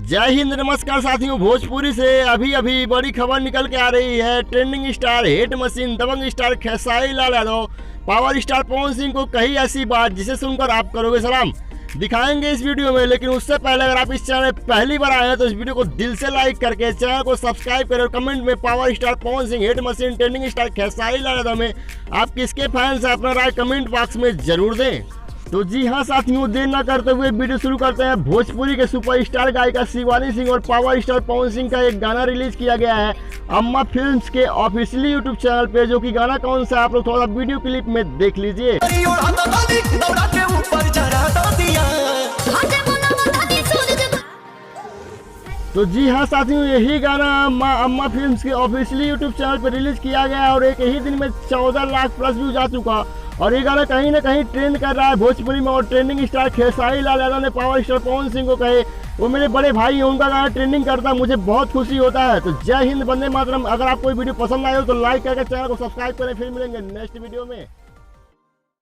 जय हिंद, नमस्कार साथियों। भोजपुरी से अभी अभी बड़ी खबर निकल के आ रही है। ट्रेंडिंग स्टार, हिट मशीन, दबंग star Khesari Lal Yadav power star Pawan Singh को कही ऐसी बात जिसे सुनकर आप करोगे सलाम। दिखाएंगे इस वीडियो में, लेकिन उससे पहले अगर आप इस चैनल में पहली बार आए हैं तो इस वीडियो को दिल से लाइक करके चैनल को सब्सक्राइब करें और कमेंट में power star Pawan Singh, hit machine, trending star Khesari Lal Yadav में आप किसके फैंस हैं अपना राय कमेंट बॉक्स में जरूर दें। तो जी हाँ साथियों, देर न करते हुए वीडियो शुरू करते हैं। भोजपुरी के सुपरस्टार गायिका शिवानी सिंह और पावर स्टार पवन सिंह का एक गाना रिलीज किया गया है अम्मा फिल्म्स के ऑफिशियली यूट्यूब चैनल पे। जो कि गाना कौन सा आप लोग थोड़ा वीडियो क्लिप में देख लीजिए। तो जी हाँ साथियों, यही गाना अम्मा फिल्म्स के ऑफिशियली यूट्यूब चैनल पर रिलीज किया गया है और एक ही दिन में 14 लाख प्लस व्यूज आ चुका। और ये गाना कहीं ना कहीं ट्रेंड कर रहा है भोजपुरी में। और ट्रेंडिंग स्टार खेसारी लाल यादव ने पावर स्टार पवन सिंह को कहे वो मेरे बड़े भाई हैं, उनका गाना ट्रेंडिंग करता है, मुझे बहुत खुशी होता है। तो जय हिंद, वंदे मातरम। अगर आपको वीडियो पसंद आए हो तो लाइक करके चैनल को सब्सक्राइब करें। फिर मिलेंगे नेक्स्ट वीडियो में।